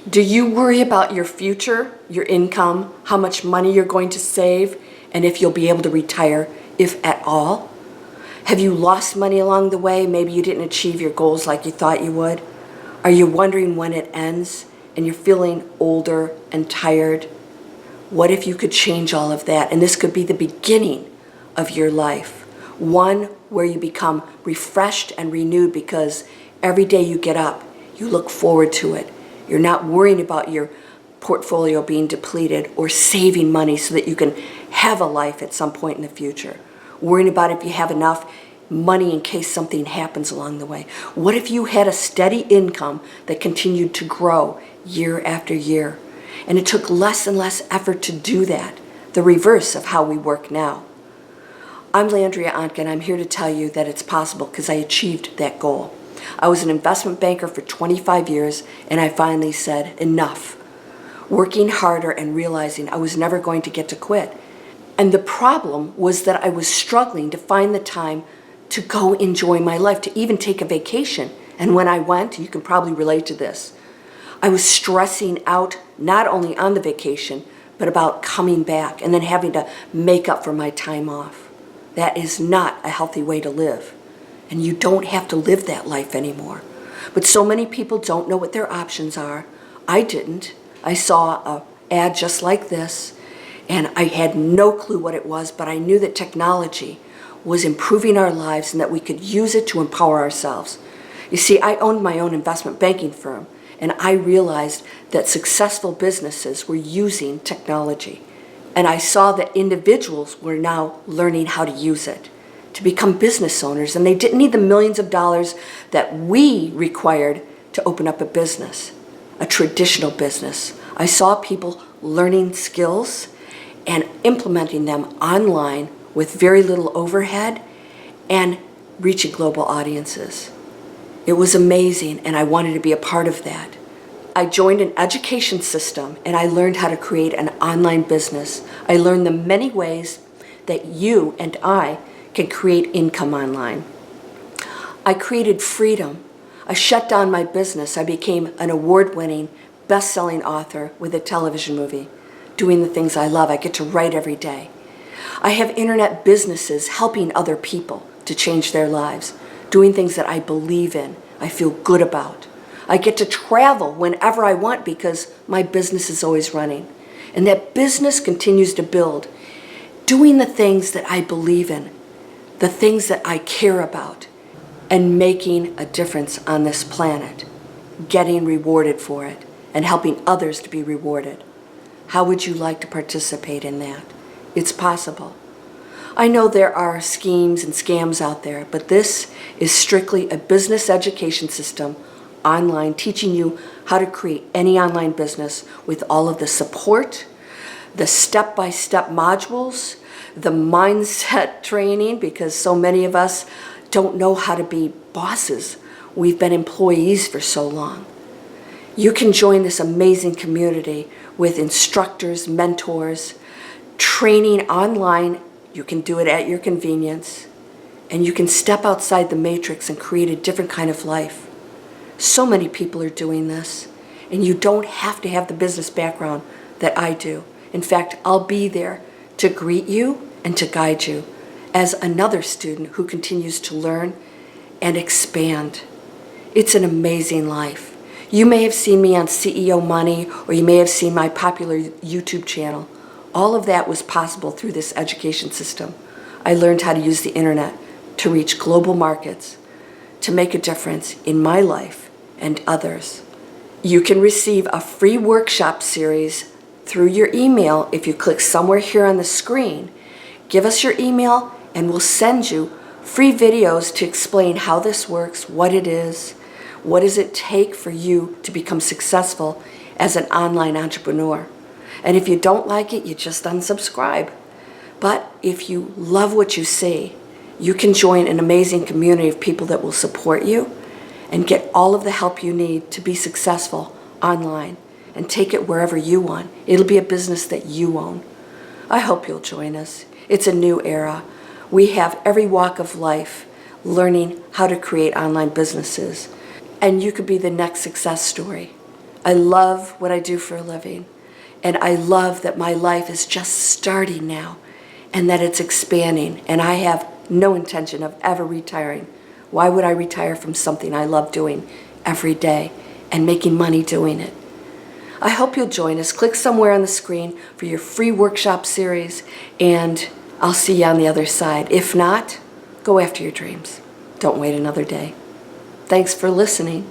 Do you worry about your future, your income, how much money you're going to save, and if you'll be able to retire, if at all? Have you lost money along the way? Maybe you didn't achieve your goals like you thought you would. Are you wondering when it ends and you're feeling older and tired? What if you could change all of that? And this could be the beginning of your life. One where you become refreshed and renewed because every day you get up, you look forward to it. You're not worrying about your portfolio being depleted or saving money so that you can have a life at some point in the future. Worrying about if you have enough money in case something happens along the way. What if you had a steady income that continued to grow year after year? And it took less and less effort to do that, the reverse of how we work now. I'm Landria Onkka, and I'm here to tell you that it's possible because I achieved that goal. I was an investment banker for 25 years, and I finally said, enough. Working harder and realizing I was never going to get to quit. And the problem was that I was struggling to find the time to go enjoy my life, to even take a vacation. And when I went, you can probably relate to this, I was stressing out not only on the vacation, but about coming back and then having to make up for my time off. That is not a healthy way to live. And you don't have to live that life anymore. But so many people don't know what their options are. I didn't. I saw an ad just like this, and I had no clue what it was, but I knew that technology was improving our lives and that we could use it to empower ourselves. You see, I owned my own investment banking firm, and I realized that successful businesses were using technology. And I saw that individuals were now learning how to use it to become business owners, and they didn't need the millions of dollars that we required to open up a business, a traditional business. I saw people learning skills and implementing them online with very little overhead and reaching global audiences. It was amazing, and I wanted to be a part of that. I joined an education system, and I learned how to create an online business. I learned the many ways that you and I can create income online. I created freedom. I shut down my business. I became an award-winning, best-selling author with a television movie, doing the things I love. I get to write every day. I have internet businesses helping other people to change their lives, doing things that I believe in, I feel good about. I get to travel whenever I want because my business is always running. And that business continues to build, doing the things that I believe in, the things that I care about, and making a difference on this planet, getting rewarded for it, and helping others to be rewarded. How would you like to participate in that? It's possible. I know there are schemes and scams out there, but this is strictly a business education system online, teaching you how to create any online business with all of the support, the step-by-step modules, the mindset training, because so many of us don't know how to be bosses. We've been employees for so long. You can join this amazing community with instructors, mentors, training online. You can do it at your convenience, and you can step outside the matrix and create a different kind of life. So many people are doing this, and you don't have to have the business background that I do. In fact, I'll be there to greet you and to guide you as another student who continues to learn and expand. It's an amazing life. You may have seen me on CEO Money, or you may have seen my popular YouTube channel. All of that was possible through this education system. I learned how to use the internet to reach global markets, to make a difference in my life and others. You can receive a free workshop series through your email if you click somewhere here on the screen. Give us your email and we'll send you free videos to explain how this works, what it is, what does it take for you to become successful as an online entrepreneur. And if you don't like it, you just unsubscribe. But if you love what you see, you can join an amazing community of people that will support you and get all of the help you need to be successful online and take it wherever you want. It'll be a business that you own. I hope you'll join us. It's a new era. We have every walk of life learning how to create online businesses, and you could be the next success story. I love what I do for a living. And I love that my life is just starting now and that it's expanding. And I have no intention of ever retiring. Why would I retire from something I love doing every day and making money doing it? I hope you'll join us. Click somewhere on the screen for your free workshop series, and I'll see you on the other side. If not, go after your dreams. Don't wait another day. Thanks for listening.